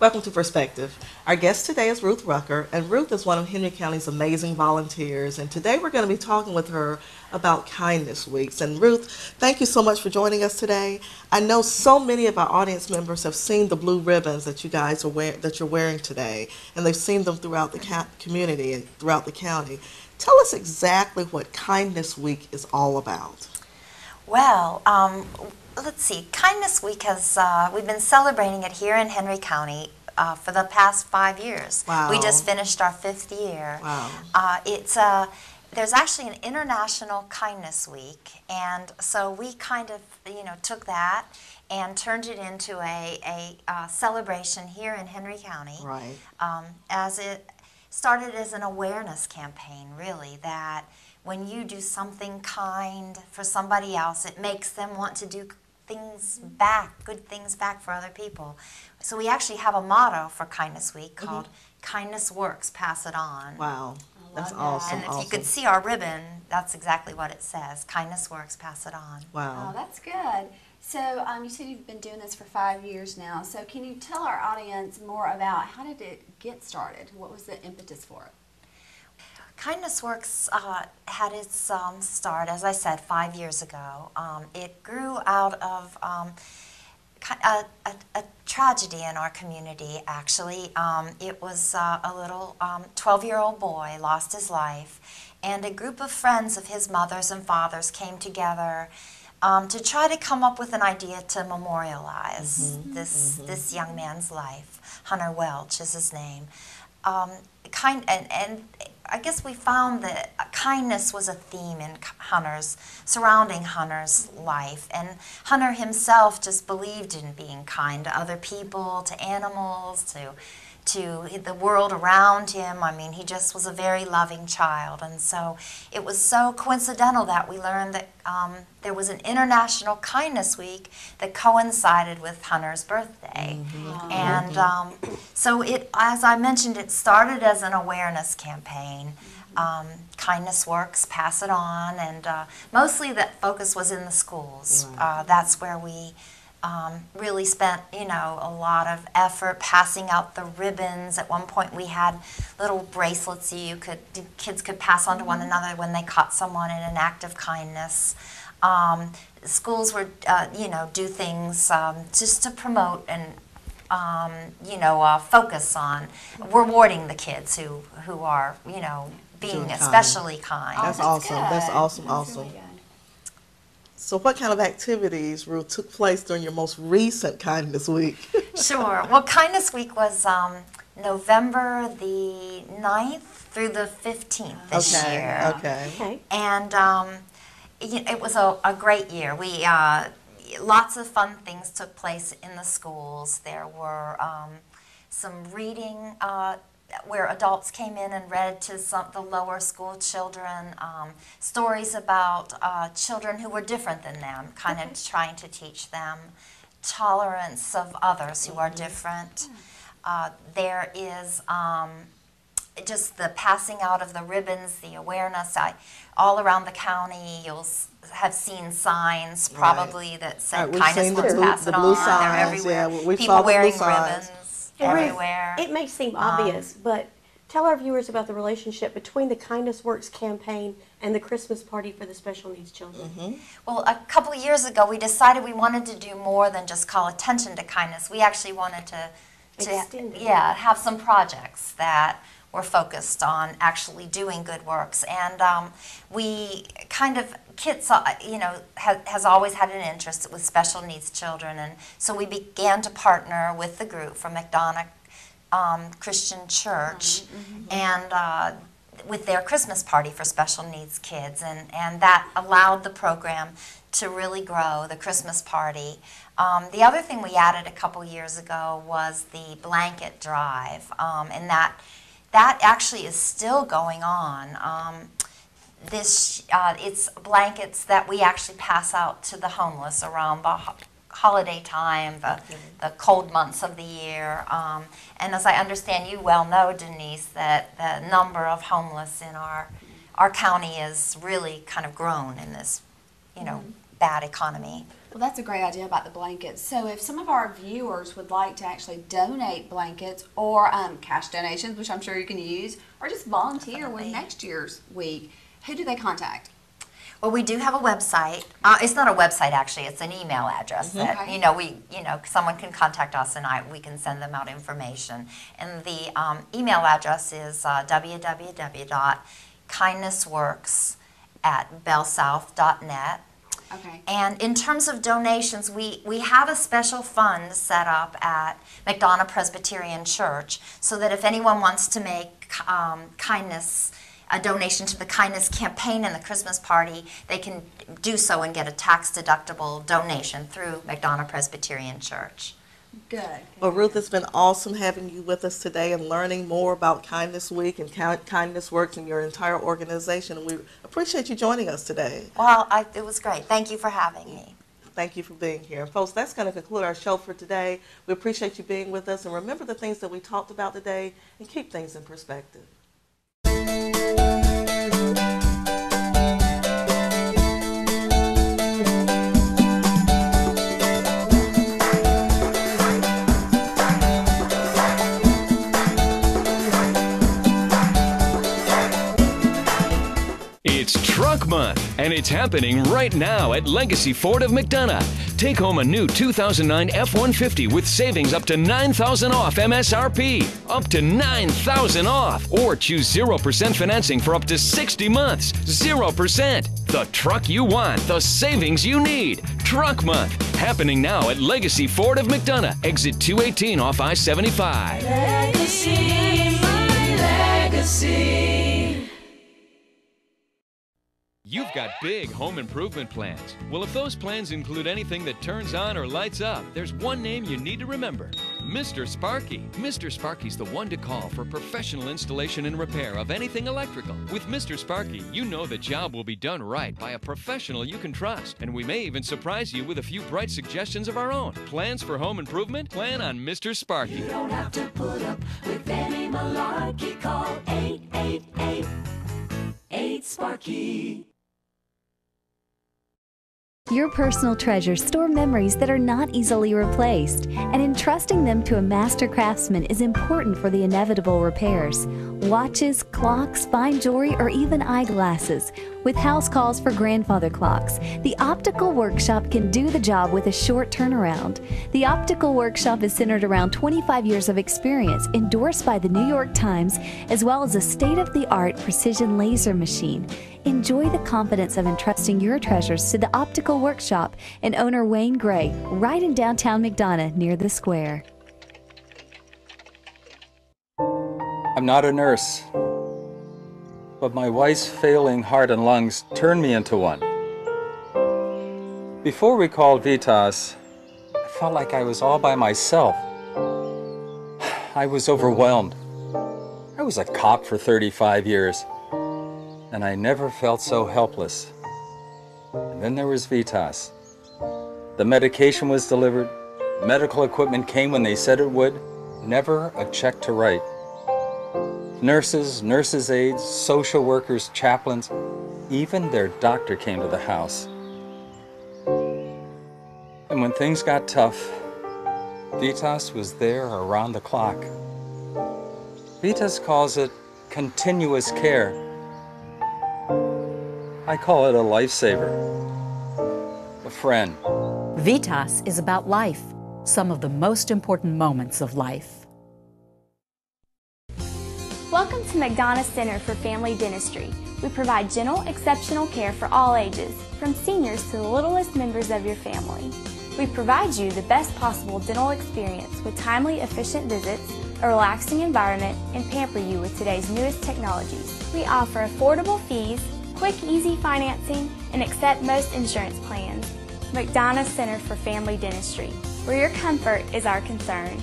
Welcome to Perspective. Our guest today is Ruth Rucker, and Ruth is one of Henry County's amazing volunteers. And today we're going to be talking with her about Kindness Weeks. And Ruth, thank you so much for joining us today. I know so many of our audience members have seen the blue ribbons that you guys that you're wearing today, and they've seen them throughout the community and throughout the county. Tell us exactly what Kindness Week is all about. Well, let's see. Kindness Week we've been celebrating it here in Henry County for the past 5 years. Wow. We just finished our 5th year. Wow. There's actually an International Kindness Week, and so we kind of, took that and turned it into a celebration here in Henry County. Right. As it started as an awareness campaign, really, that when you do something kind for somebody else, it makes them want to do things back, good things back for other people. So we actually have a motto for Kindness Week called Kindness Works, Pass It On. Wow. That's awesome. And if you could see our ribbon, that's exactly what it says. Kindness Works, Pass It On. Wow. Oh, that's good. So you said you've been doing this for 5 years now. So can you tell our audience more about how did it get started? What was the impetus for it? Kindness Works had its start, as I said, 5 years ago. It grew out of a tragedy in our community, actually. It was a little 12-year-old boy lost his life, and a group of friends of his mothers and fathers came together to try to come up with an idea to memorialize this young man's life. Hunter Welch is his name. And I guess we found that kindness was a theme in surrounding Hunter's life. And Hunter himself just believed in being kind to other people, to animals, to the world around him. I mean, he just was a very loving child. And so it was so coincidental that we learned that there was an International Kindness Week that coincided with Hunter's birthday. And so as I mentioned, it started as an awareness campaign. Kindness Works, Pass It On, and mostly that focus was in the schools. That's where we really spent, a lot of effort passing out the ribbons. At one point, we had little bracelets kids could pass on to one another when they caught someone in an act of kindness. Schools would, do things just to promote and, focus on rewarding the kids who are, being especially kind. That's awesome. That's awesome. Really good. So what kind of activities, Ruth, took place during your most recent Kindness Week? Sure. Well, Kindness Week was November the 9th through the 15th this year. Okay. And it was a great year. We lots of fun things took place in the schools. There were some reading where adults came in and read to the lower school children stories about children who were different than them, kind of trying to teach them tolerance of others who are different. There is just the passing out of the ribbons, the awareness. All around the county, you'll have seen signs probably that said Kindness Works, Pass It On. They're everywhere. We People saw the wearing blue signs. ribbons everywhere. It may seem obvious, but tell our viewers about the relationship between the Kindness Works campaign and the Christmas party for the special needs children. Well, a couple of years ago, we decided we wanted to do more than just call attention to kindness. We actually wanted to Extend it. have some projects that were focused on actually doing good works. And we kind of, KITS, has always had an interest with special needs children. And so we began to partner with the group from McDonough Christian Church and with their Christmas party for special needs kids. And that allowed the program to really grow, the Christmas party. The other thing we added a couple years ago was the blanket drive. And that actually is still going on. It's blankets that we actually pass out to the homeless around the holiday time, the cold months of the year. And as I understand, you well know, Denise, that the number of homeless in our county is really kind of grown in this, bad economy. Well, that's a great idea about the blankets. So if some of our viewers would like to actually donate blankets or cash donations, which I'm sure you can use, or just volunteer with Definitely. next year's week, who do they contact? Well, we do have a website. It's not a website actually; it's an email address that Okay. someone can contact us and we can send them out information. And the email address is www.kindnessworks@bellsouth.net. Okay. And in terms of donations, we have a special fund set up at McDonough Presbyterian Church so that if anyone wants to make a donation to the kindness campaign and the Christmas party, they can do so and get a tax-deductible donation through McDonough Presbyterian Church. Good. Well, Ruth, it's been awesome having you with us today and learning more about Kindness Week and Kindness Works and your entire organization. And we appreciate you joining us today. Well, it was great. Thank you for having me. Thank you for being here. And folks, that's going to conclude our show for today. We appreciate you being with us. And remember the things that we talked about today and keep things in perspective. It's Truck Month, and it's happening right now at Legacy Ford of McDonough. Take home a new 2009 F-150 with savings up to $9,000 off MSRP. Up to $9,000 off. Or choose 0% financing for up to 60 months. 0%. The truck you want, the savings you need. Truck Month, happening now at Legacy Ford of McDonough. Exit 218 off I-75. Legacy, my legacy. You've got big home improvement plans. Well, if those plans include anything that turns on or lights up, there's one name you need to remember: Mr. Sparky. Mr. Sparky's the one to call for professional installation and repair of anything electrical. With Mr. Sparky, you know the job will be done right by a professional you can trust, and we may even surprise you with a few bright suggestions of our own. Plans for home improvement? Plan on Mr. Sparky. You don't have to put up with any malarkey. Call 888-8-SPARKY. Your personal treasures store memories that are not easily replaced, and entrusting them to a master craftsman is important for the inevitable repairs. Watches, clocks, fine jewelry, or even eyeglasses. With house calls for grandfather clocks, the Optical Workshop can do the job with a short turnaround. The Optical Workshop is centered around 25 years of experience, endorsed by the New York Times, as well as a state-of-the-art precision laser machine. Enjoy the confidence of entrusting your treasures to the Optical Workshop and owner Wayne Gray, right in downtown McDonough near the square. I'm not a nurse, but my wife's failing heart and lungs turned me into one. Before we called Vitas, I felt like I was all by myself. I was overwhelmed. I was a cop for 35 years, and I never felt so helpless. And then there was Vitas. The medication was delivered, medical equipment came when they said it would, never a check to write. Nurses, nurses' aides, social workers, chaplains, even their doctor came to the house. And when things got tough, Vitas was there around the clock. Vitas calls it continuous care. I call it a lifesaver, a friend. Vitas is about life, some of the most important moments of life. Welcome to McDonough Center for Family Dentistry. We provide gentle, exceptional care for all ages, from seniors to the littlest members of your family. We provide you the best possible dental experience with timely, efficient visits, a relaxing environment, and pamper you with today's newest technologies. We offer affordable fees, quick, easy financing, and accept most insurance plans. McDonough Center for Family Dentistry, where your comfort is our concern.